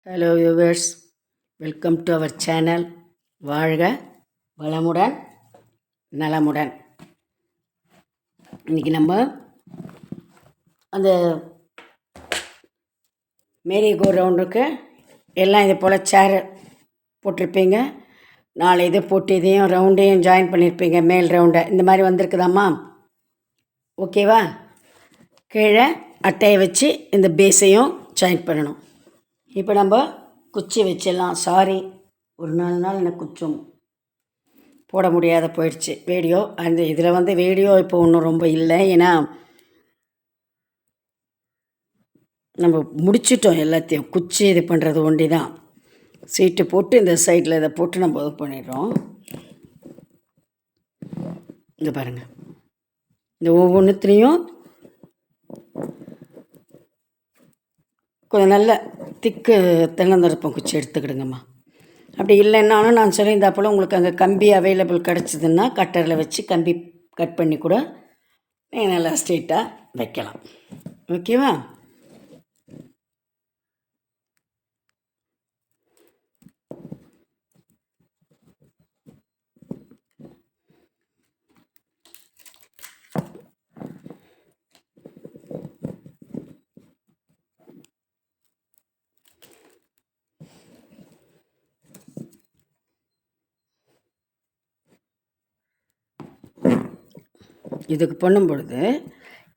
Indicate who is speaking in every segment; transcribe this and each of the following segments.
Speaker 1: Hello viewers, welcome to our channel. வாழ்க வளமுடன் நலமுடன். இன்றைக்கி நம்ம அந்த மேரி கோ ரவுண்டுக்கு எல்லாம் இது போல் சேர் போட்டிருப்பீங்க. 4 இது போட்டு இதையும் ரவுண்டையும் ஜாயின் பண்ணியிருப்பீங்க. மேல் ரவுண்டை இந்த மாதிரி வந்திருக்குதாம்மா? ஓகேவா? கீழே அட்டையை வச்சு இந்த பேஸையும் ஜாயின் பண்ணணும். இப்போ நம்ம குச்சி வச்சிடலாம். சாரி, ஒரு 4 நாள் எனக்கு குச்சும் போட முடியாத போயிடுச்சு வீடியோ. அந்த இதில் வீடியோ இப்போ ஒன்றும் ரொம்ப இல்லை, ஏன்னா நம்ம முடிச்சிட்டோம் எல்லாத்தையும். குச்சி இது பண்ணுறது ஒண்டி தான். சீட்டு போட்டு இந்த சைடில் இதை போட்டு நம்ம இது பண்ணிடுறோம். இங்கே பாருங்கள், இந்த ஒவ்வொன்றுத்துலேயும் கொஞ்சம் நல்ல திக்கு தென்னந்தரப்பம் குச்சி எடுத்துக்கிடுங்கம்மா. அப்படி இல்லைன்னாலும் நான் சொல்லியிருந்தா போல் உங்களுக்கு அங்கே கம்பி அவைலபிள் கிடச்சிதுன்னா கட்டரில் வச்சு கம்பி கட் பண்ணி கூட நீங்கள் நல்லா ஸ்ட்ரெயிட்டாக வைக்கலாம். ஓகேவா? இதுக்கு பண்ணும் பொழுது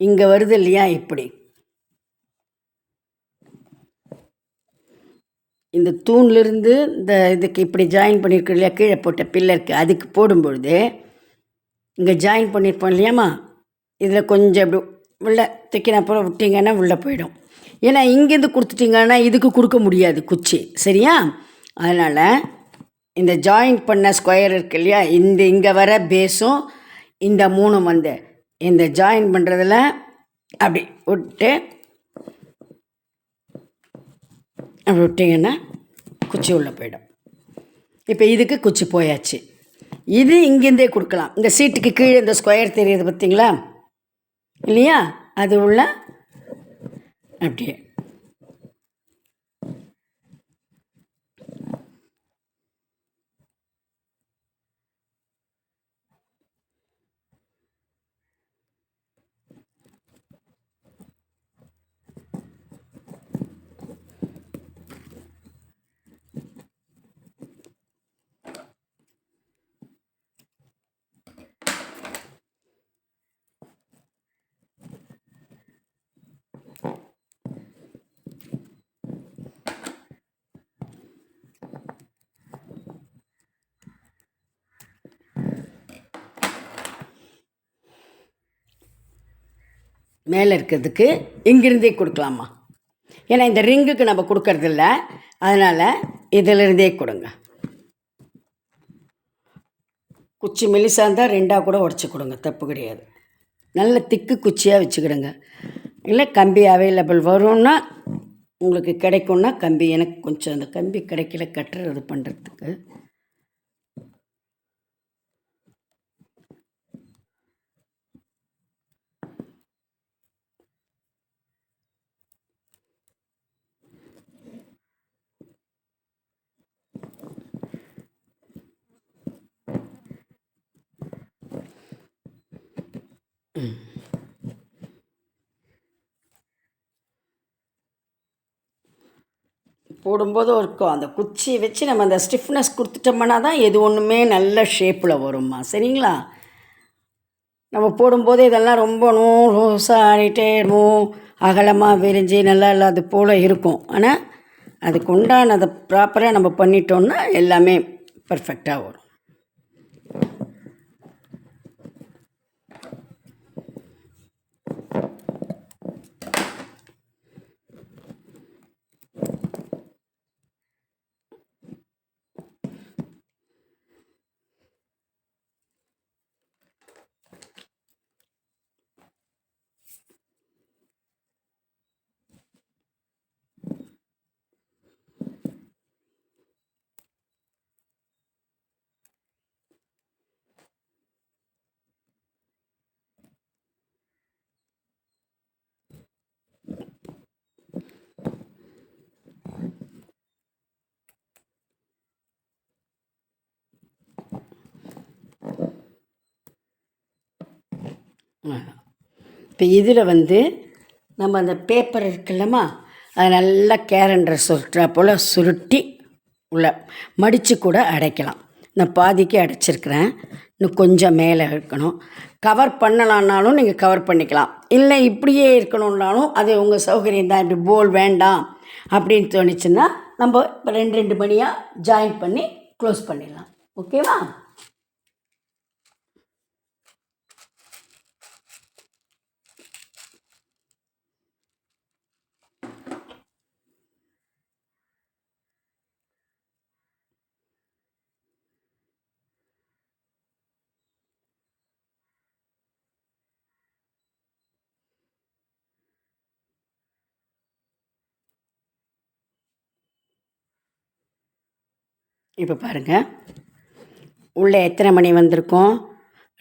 Speaker 1: இங்கே வருது இல்லையா, இப்படி இந்த தூண்லேருந்து இந்த இதுக்கு இப்படி ஜாயின் பண்ணியிருக்கோம் இல்லையா, கீழே போட்ட பில்லருக்கு, அதுக்கு போடும்பொழுது இங்கே ஜாயின் பண்ணியிருப்போம் இல்லையாம்மா, இதில் கொஞ்சம் இப்படி உள்ளே தைக்கினப்புறம் விட்டிங்கன்னா உள்ளே போயிடும். ஏன்னா இங்கேருந்து கொடுத்துட்டிங்கன்னா இதுக்கு கொடுக்க முடியாது குச்சி, சரியா? அதனால் இந்த ஜாயின் பண்ண ஸ்கொயர் இருக்கு இல்லையா, இந்த இங்கே வர பேஸும் இந்த 3 இந்த ஜாயின் பண்ணுறதில் அப்படி விட்டு அப்படி விட்டிங்கன்னா குச்சி உள்ளே போயிடும். இப்போ இதுக்கு குச்சி போயாச்சு. இது இங்கேருந்தே கொடுக்கலாம். இந்த சீட்டுக்கு கீழே இந்த ஸ்கொயர் தெரியுது பார்த்தீங்களா இல்லையா, அது உள்ள அப்படியே மேலே இருக்கிறதுக்கு இங்கிருந்தே கொடுக்கலாமா. ஏன்னா இந்த ரிங்குக்கு நம்ம கொடுக்கறதில்ல, அதனால் இதிலிருந்தே கொடுங்க. குச்சி மெலிசாக இருந்தால் 2ஆக கூட உடச்சி கொடுங்க, தப்பு கிடையாது. நல்ல திக்கு குச்சியாக வச்சுக்கிடுங்க. இல்லை கம்பி அவைலபிள் வரும்னா உங்களுக்கு கிடைக்கும்னா கம்பி, எனக்கு கொஞ்சம் அந்த கம்பி கிடைக்கல கட்டுறது பண்ணுறதுக்கு. போடும்போது இருக்கும் அந்த குச்சியை வச்சு நம்ம அந்த ஸ்டிஃப்னஸ் கொடுத்துட்டோம்னா தான் எது ஒன்றுமே நல்ல ஷேப்பில் வரும்மா, சரிங்களா? நம்ம போடும்போது இதெல்லாம் ரொம்ப லூஸாக ஆடிட்டே அகலமாக விரிஞ்சு நல்லா இல்லாத போல் இருக்கும். ஆனால் அதுக்கு உண்டானதை ப்ராப்பராக நம்ம பண்ணிட்டோம்னா எல்லாமே பர்ஃபெக்டாக வரும். இப்போ இதில் வந்து நம்ம அந்த பேப்பர் இருக்குல்லம்மா, அதை நல்லா கேலண்டர் சுருட்டுறா போல் சுருட்டி உள்ள மடித்து கூட அடைக்கலாம். நான் பாதிக்கு அடைச்சிருக்கிறேன், இன்னும் கொஞ்சம் மேலே இருக்கணும். கவர் பண்ணலான்னாலும் நீங்கள் கவர் பண்ணிக்கலாம், இல்லை இப்படியே இருக்கணுன்னாலும் அது உங்கள் சௌகரியம் தான். இப்படி போல் வேண்டாம் அப்படின்னு தோணுச்சுன்னா நம்ம இப்போ ரெண்டு ரெண்டு மணியாக ஜாயின் பண்ணி க்ளோஸ் பண்ணிடலாம். ஓகேவா? இப்போ பாருங்கள், உள்ளே எத்தனை மணி வந்திருக்கோம்?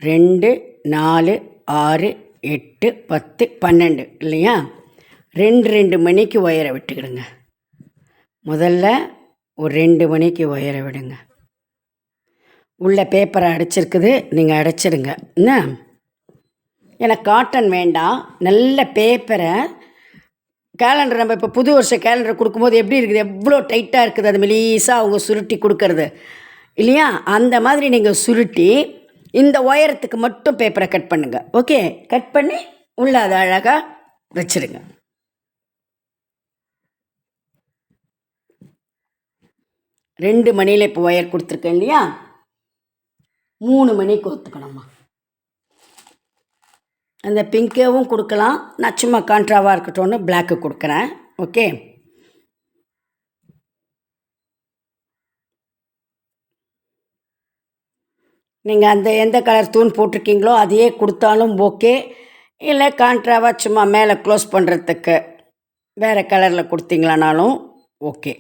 Speaker 1: 2, 4, 6, 8, 10, 12 இல்லையா? 2 மணிக்கு ஒயரை விட்டுக்கிடுங்க. முதல்ல ஒரு 2 மணிக்கு ஒயரை விடுங்க. உள்ள பேப்பரை அடைச்சிருக்குது, நீங்கள் அடைச்சிடுங்க என்ன. எனக்கு காட்டன் வேண்டாம், நல்ல பேப்பரை. கேலண்டர் நம்ம இப்போ புது வருஷ கேலண்டர் கொடுக்கும்போது எப்படி இருக்குது, எவ்வளோ டைட்டாக இருக்குது, அது மெலீஸாக அவங்க சுருட்டி கொடுக்கறது இல்லையா? அந்த மாதிரி நீங்கள் சுருட்டி இந்த உயரத்துக்கு மட்டும் பேப்பரை கட் பண்ணுங்கள். ஓகே, கட் பண்ணி உள்ளே அதை அழகாக வச்சுருங்க. 2 மணியில் இப்போ ஒயர் கொடுத்துருக்கேன் இல்லையா? 3 மணிக்கு ஒத்துக்கணும்மா. அந்த பிங்க்கேவும் கொடுக்கலாம், நான் சும்மா கான்ட்ராவாக இருக்கட்டும்னு பிளாக்கு கொடுக்குறேன். ஓகே, நீங்கள் அந்த எந்த கலர் தூண் போட்டிருக்கீங்களோ அதையே கொடுத்தாலும் ஓகே, இல்லை கான்ட்ராவாக சும்மா மேலே க்ளோஸ் பண்ணுறதுக்கு வேறு கலரில் கொடுத்தீங்களானாலும் ஓகே.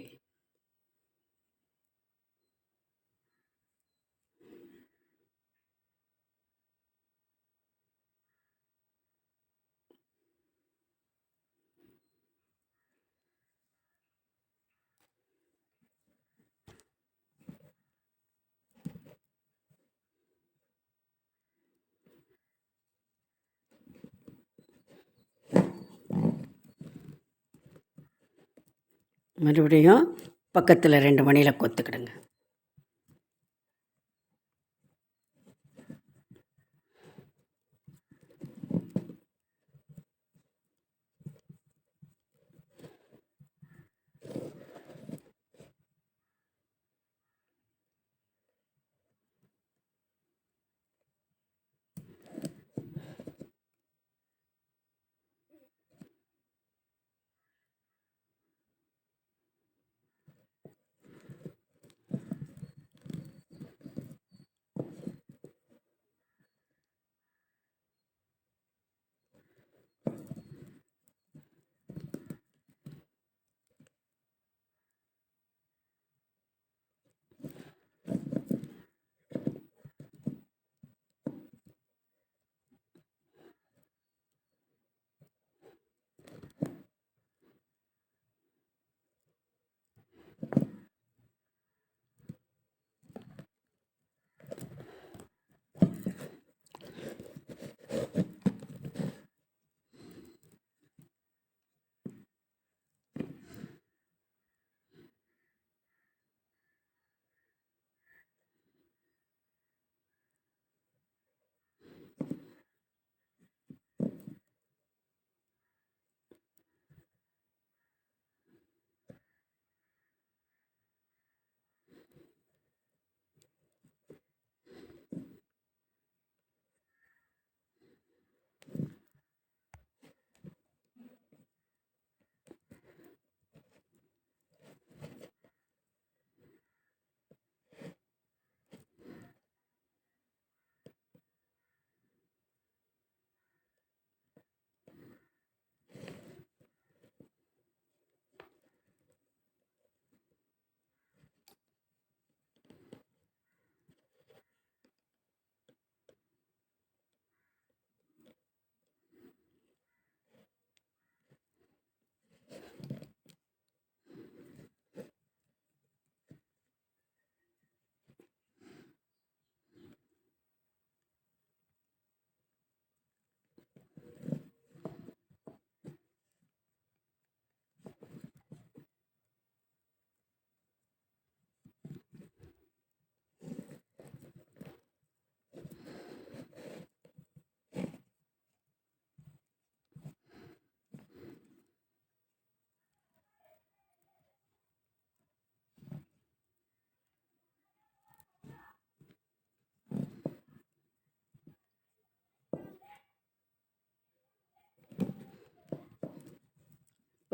Speaker 1: மறுபடியும் பக்கத்தில் 2 மணியில் கொத்துக்கிடுங்க.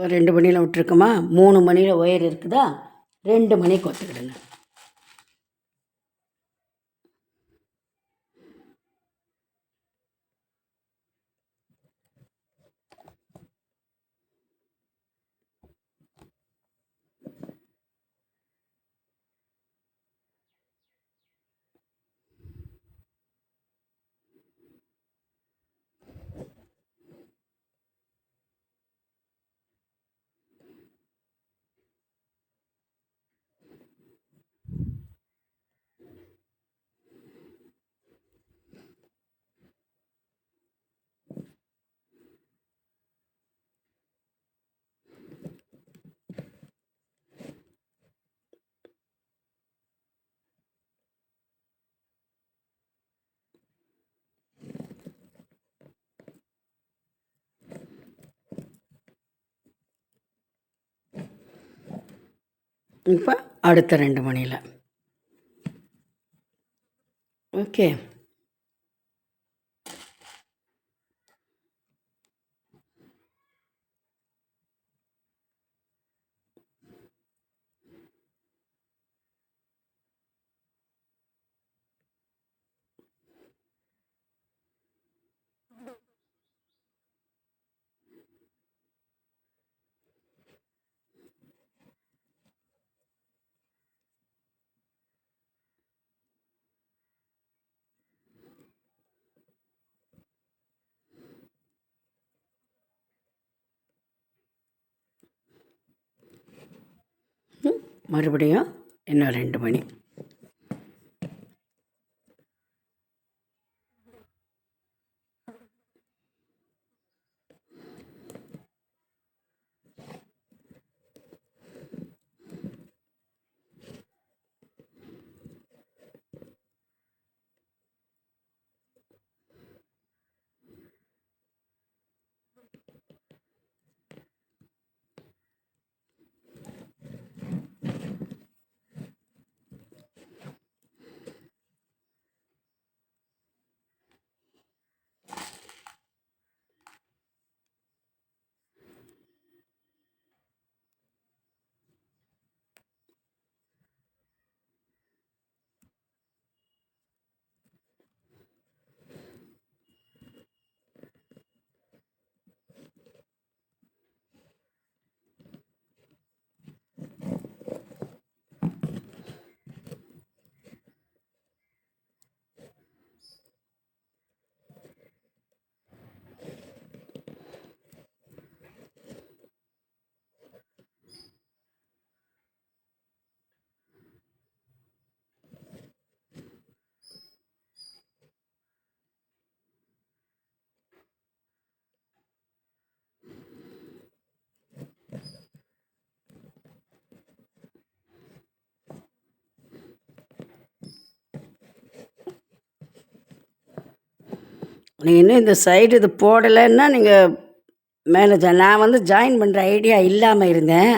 Speaker 1: ஒரு 2 மணியில் விட்டுருக்குமா, 3 மணியில் ஒயர் இருக்குதா, 2 மணிக்கு ஒத்துக்கிடுங்க. இப்போ அடுத்த 2 மணியில். ஓகே. மறுபடியும் இன்னும் 2 மணி. நீங்கள் இன்னும் இந்த சைடு இது போடலைன்னா நீங்கள் மேலே நான் வந்து ஜாயின் பண்ணுற ஐடியா இல்லாமல் இருந்தேன்.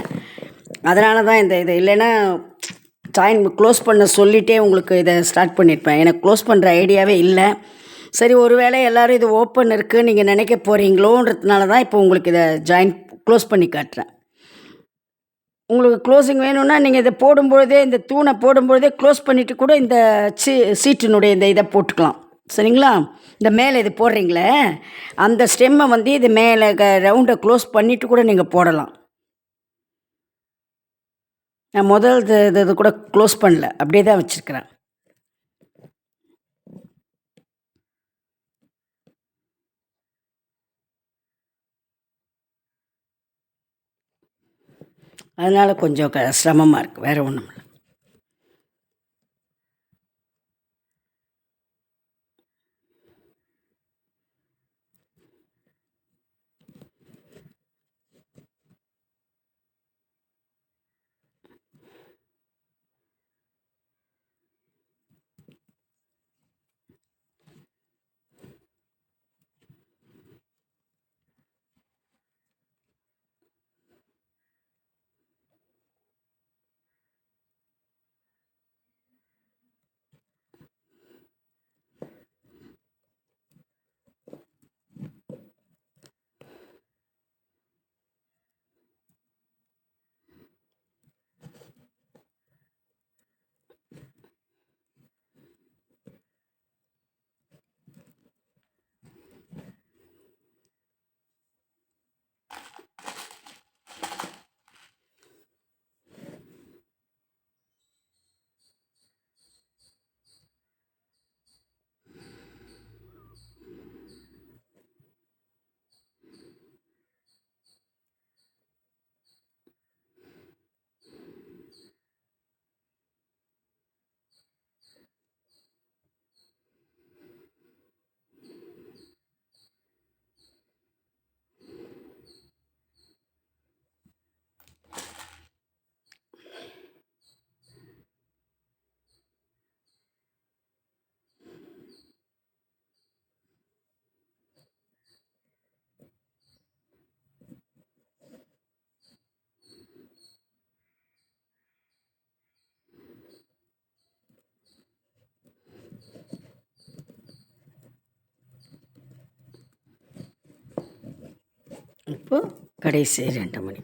Speaker 1: அதனால தான் இந்த இது இல்லைன்னா ஜாயின் க்ளோஸ் பண்ண சொல்லிகிட்டே உங்களுக்கு இதை ஸ்டார்ட் பண்ணியிருப்பேன். எனக்கு க்ளோஸ் பண்ணுற ஐடியாவே இல்லை. சரி, ஒரு வேளை எல்லோரும் இது ஓப்பன் இருக்குது நீங்கள் நினைக்க போகிறீங்களோன்றதுனால தான் இப்போ உங்களுக்கு இதை க்ளோஸ் பண்ணி காட்டுறேன். உங்களுக்கு க்ளோஸிங் வேணும்னா நீங்கள் இதை போடும்பொழுதே, இந்த தூணை போடும்பொழுதே க்ளோஸ் பண்ணிவிட்டு கூட இந்த சீட்டினுடைய இந்த இதை போட்டுக்கலாம். சரிங்களா? இந்த மேலே இது போடுறீங்களே, அந்த ஸ்டெம்மை வந்து இது மேலே ரவுண்டை க்ளோஸ் பண்ணிவிட்டு கூட நீங்கள் போடலாம். நான் முதல் இது கூட க்ளோஸ் பண்ணல, அப்படியே தான் வச்சுருக்கிறேன். அதனால் கொஞ்சம் சிரமமாக இருக்குது, வேறு ஒன்றும் இல்லை. இப்போ கடைசி 2 மணி.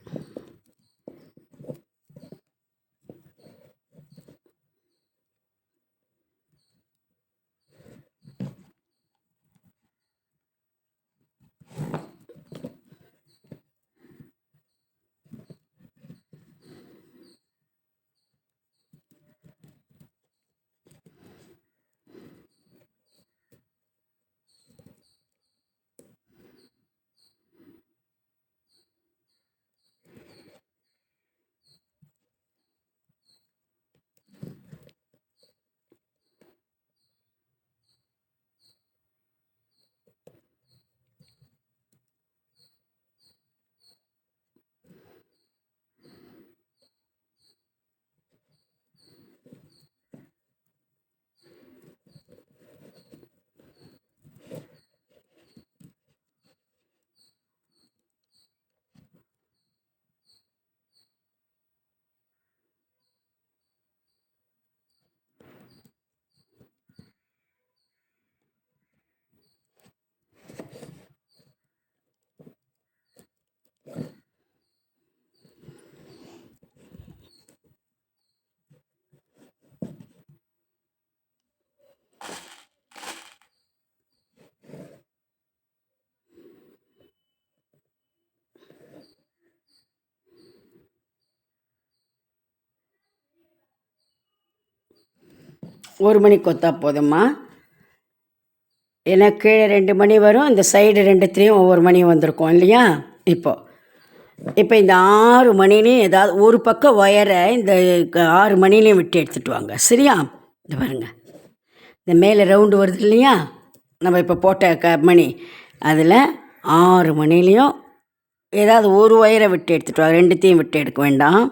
Speaker 1: ஒரு மணி கொத்தா போதும்மா. ஏன்னா கீழே 2 மணி வரும், இந்த சைடு 2த்துலேயும் ஒவ்வொரு மணி வந்திருக்கும் இல்லையா? இப்போ இந்த 6 மணிலையும் ஏதாவது ஒரு பக்கம் ஒயரை இந்த 6 மணிலையும் விட்டு எடுத்துகிட்டு வாங்க, சரியா? இந்த பாருங்க, இந்த மேலே ரவுண்டு வருது இல்லையா, நம்ம இப்போ போட்ட மணி, அதில் 6 மணிலையும் ஏதாவது ஒரு ஒயரை விட்டு எடுத்துகிட்டு வாங்க, 2த்தையும் விட்டு எடுக்க வேண்டாம்.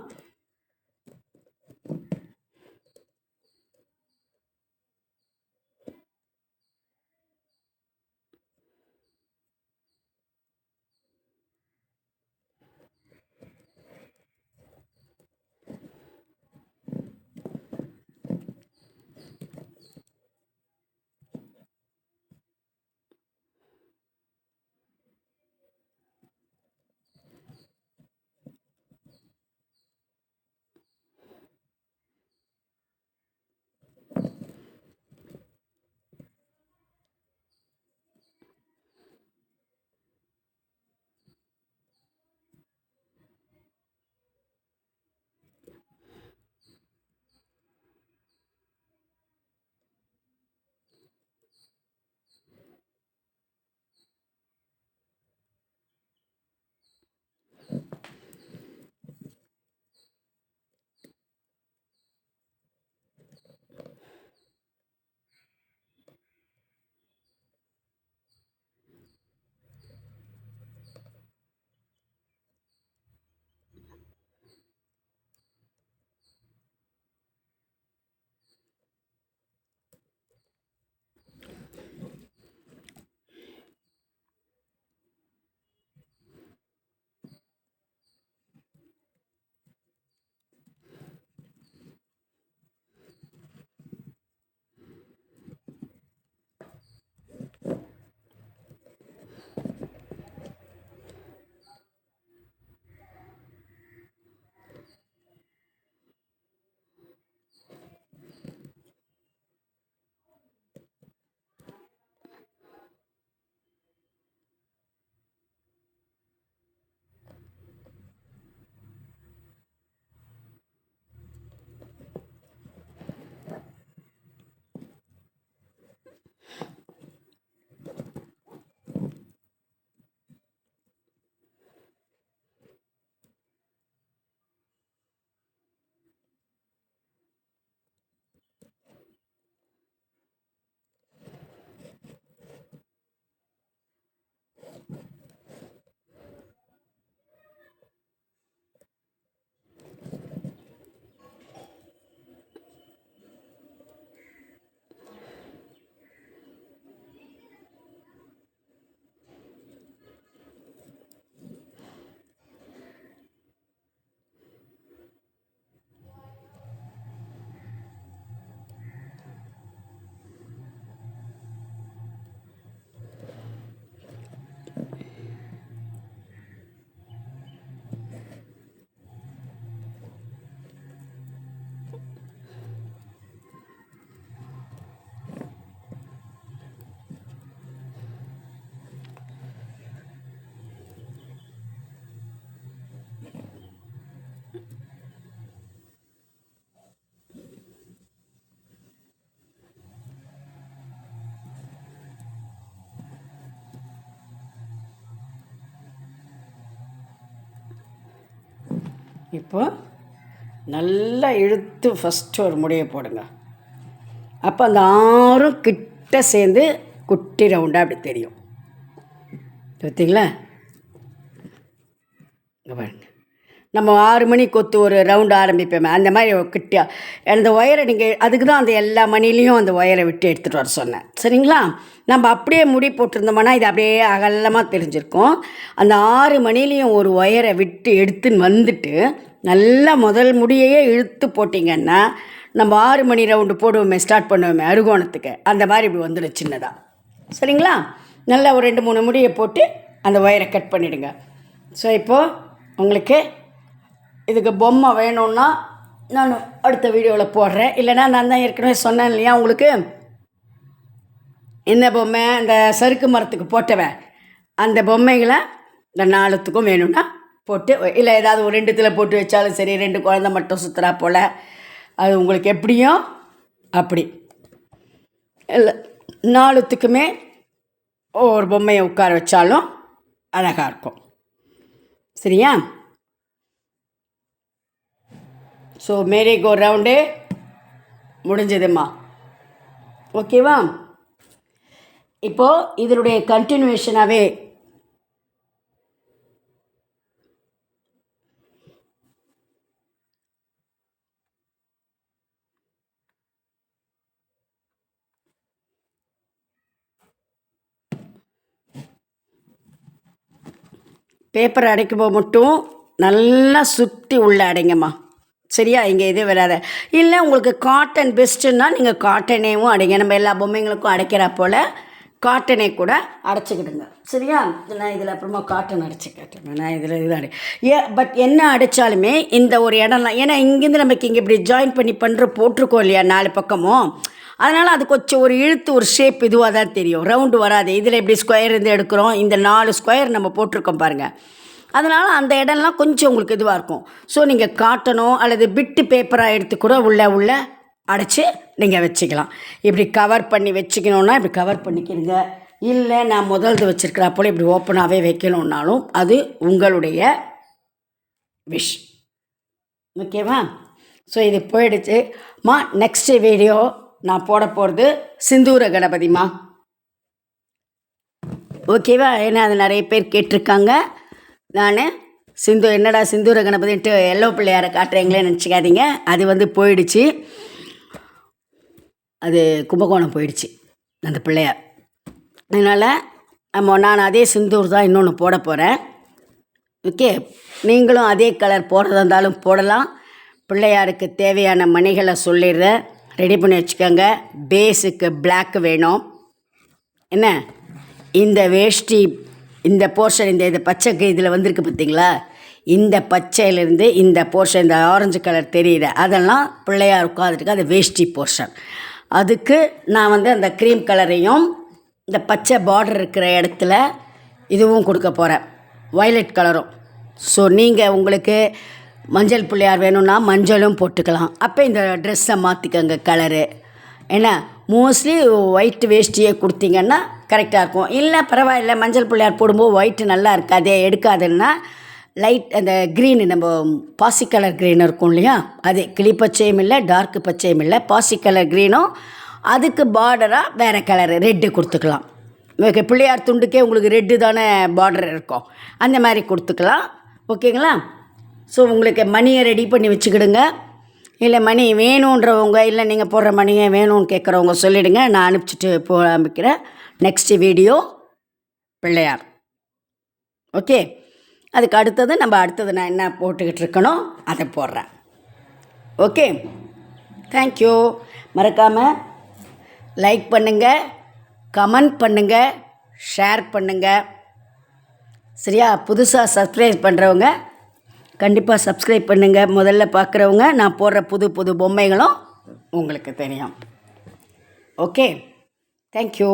Speaker 1: இப்போ நல்லா இழுத்து ஃபஸ்ட்டு ஒரு முடியை போடுங்க. அப்போ அந்த 6 கிட்ட சேர்ந்து குட்டி ரவுண்டாக அப்படி தெரியும். பார்த்தீங்களா? இங்கே பாருங்க, நம்ம 6 மணி கொத்து ஒரு ரவுண்டு ஆரம்பிப்போமே அந்த மாதிரி கிட்டியா அந்த ஒயரை நீங்கள் அதுக்கு தான் அந்த எல்லா மணிலையும் அந்த ஒயரை விட்டு எடுத்துகிட்டு வர சொன்னேன். சரிங்களா? நம்ம அப்படியே முடி போட்டிருந்தோம்னா இது அப்படியே அகலமாக தெரிஞ்சிருக்கும். அந்த 6 மணிலையும் ஒரு ஒயரை விட்டு எடுத்துன்னு வந்துட்டு நல்லா முதல் முடியையே இழுத்து போட்டிங்கன்னா நம்ம 6 மணி ரவுண்டு போடுவோமே, ஸ்டார்ட் பண்ணுவோமே அருகோணத்துக்கு, அந்த மாதிரி இப்படி வந்துடும் சின்னதாக. சரிங்களா? நல்லா ஒரு 2-3 முடியை போட்டு அந்த ஒயரை கட் பண்ணிவிடுங்க. ஸோ இப்போது உங்களுக்கு இதுக்கு பொம்மை வேணும்னா நான் அடுத்த வீடியோவில் போடுறேன். இல்லைனா நான் தான் ஏற்கனவே சொன்னேன் இல்லையா உங்களுக்கு, இந்த பொம்மை இந்த சறுக்கு மரத்துக்கு போட்டவன் அந்த பொம்மைகளை இந்த 4த்துக்கும் வேணும்னா போட்டு, இல்லை ஏதாவது ஒரு 2த்தில் போட்டு வச்சாலும் சரி, 2 குழந்தை மட்டும் சுற்றுறா போல், அது உங்களுக்கு எப்படியும் அப்படி இல்லை 4த்துக்குமே ஒரு பொம்மையை உட்கார வச்சாலும் அழகாக இருக்கும். சரியா? ஸோ மேரி கோ ரவுண்டு முடிஞ்சதும்மா. ஓகேவா? இப்போது இதனுடைய கண்டினியூஷனாகவே பேப்பரை அடைக்கும்போது மட்டும் நல்லா சுற்றி உள்ளே அடைங்கம்மா. சரியா? இங்கே இது வராத. இல்லை உங்களுக்கு காட்டன் பெஸ்ட்டுன்னா நீங்கள் காட்டனேவும் அடைங்க. நம்ம எல்லா பொம்மைங்களுக்கும் அடைக்கிறா போல் காட்டனே கூட அடைச்சிக்கிடுங்க. சரியா? நான் இதில் அப்புறமா காட்டன் அடைச்சி காட்டுறேன். நான் இதில் இது பட் என்ன அடைச்சாலுமே இந்த ஒரு இடம்லாம், ஏன்னா இங்கேருந்து நமக்கு இங்கே இப்படி ஜாயின் பண்ணி போட்டிருக்கோம் இல்லையா 4 பக்கமும், அதனால் அது கொஞ்சம் ஒரு இழுத்து ஒரு ஷேப் இதுவாக தான் தெரியும், ரவுண்டு வராது. இதில் எப்படி ஸ்கொயர் இருந்து எடுக்கிறோம், இந்த 4 ஸ்கொயர் நம்ம போட்டிருக்கோம் பாருங்கள், அதனால் அந்த இடம்லாம் கொஞ்சம் உங்களுக்கு இதுவாக இருக்கும். ஸோ நீங்கள் காட்டனோ அல்லது பிட்டு பேப்பராக எடுத்து கூட உள்ளே அடைச்சி நீங்கள் வச்சுக்கலாம். இப்படி கவர் பண்ணி வச்சுக்கணுன்னா இப்படி கவர் பண்ணிக்கிறீங்க. இல்லை நான் முதல்து வச்சுருக்கிறா போல் இப்படி ஓப்பனாகவே வைக்கணுன்னாலும் அது உங்களுடைய விஷ். ஓகேவா? ஸோ இது போயிடுச்சுமா. நெக்ஸ்ட்டு வீடியோ நான் போட போகிறது சிந்தூர கணபதிமா. ஓகேவா? ஏன்னா அது நிறைய பேர் கேட்டிருக்காங்க. நான் என்னடா சிந்தூர கணபதின்ட்டு எல்லோ பிள்ளையாரை காட்டுறீங்களே நினச்சிக்காதீங்க, அது போயிடுச்சு. அது கும்பகோணம் போயிடுச்சு அந்த பிள்ளையார். அதனால் நான் அதே சிந்தூர் தான் இன்னொன்று போட போகிறேன். ஓகே, நீங்களும் அதே கலர் போடுறதா இருந்தாலும் போடலாம். பிள்ளையாருக்கு தேவையான மணிகளை சொல்லிடுறேன், ரெடி பண்ணி வச்சுக்கோங்க. பேஸுக்கு பிளாக் வேணும். என்ன இந்த வேஷ்டி இந்த போர்ஷன் இந்த பச்சை இதில் வந்திருக்கு பார்த்தீங்களா, இந்த பச்சையிலேருந்து இந்த போர்ஷன் இந்த ஆரஞ்சு கலர் தெரியுது, அதெல்லாம் பிள்ளையார் உட்காந்துருக்கு, அது வேஷ்டி போர்ஷன். அதுக்கு நான் அந்த க்ரீம் கலரையும் இந்த பச்சை பார்டர் இருக்கிற இடத்துல இதுவும் கொடுக்க போகிறேன், வயலட் கலரும். ஸோ நீங்கள் உங்களுக்கு மஞ்சள் பிள்ளையார் வேணும்னா மஞ்சளும் போட்டுக்கலாம். அப்போ இந்த ட்ரெஸ்ஸை மாற்றிக்கங்க கலரு. ஏன்னா மோஸ்ட்லி ஒயிட் வேஷ்டியே கொடுத்தீங்கன்னா கரெக்டாக இருக்கும். இல்லை பரவாயில்ல, மஞ்சள் பிள்ளையார் போடும்போது ஒயிட்டு நல்லா இருக்காதே எடுக்காதுன்னா லைட் அந்த க்ரீனு, நம்ம பாசி கலர் க்ரீன் இருக்கும் இல்லையா, அது கிளி பச்சையும் இல்லை டார்க்கு பச்சையும் இல்லை, பாசி கலர் க்ரீனும், அதுக்கு பார்டராக வேறு கலரு ரெட்டு கொடுத்துக்கலாம். ஓகே, பிள்ளையார் துண்டுக்கே உங்களுக்கு ரெட்டு தானே பார்டர் இருக்கும், அந்த மாதிரி கொடுத்துக்கலாம். ஓகேங்களா? ஸோ உங்களுக்கு மணியை ரெடி பண்ணி வச்சுக்கிடுங்க. இல்லை மணி வேணுன்றவங்க, இல்லை நீங்கள் போடுற மணியை வேணும்னு கேட்குறவங்க சொல்லிவிடுங்க, நான் அனுப்பிச்சிட்டு ஆரம்பிக்கிறேன். Next video Pillaiyar. ஓகே, அதுக்கு அடுத்தது நான் என்ன போட்டுக்கிட்டு இருக்கணும் அதை போடுறேன். Okay, thank you. மறக்காமல் லைக் பண்ணுங்கள், கமெண்ட் பண்ணுங்கள், ஷேர் பண்ணுங்கள். சரியா? புதுசாக சப்ஸ்கிரைப் பண்ணுறவங்க கண்டிப்பாக சப்ஸ்கிரைப் பண்ணுங்கள். முதல்ல பார்க்குறவங்க நான் போடுற புது பொம்மைகளும் உங்களுக்கு தெரியும். Okay, thank you.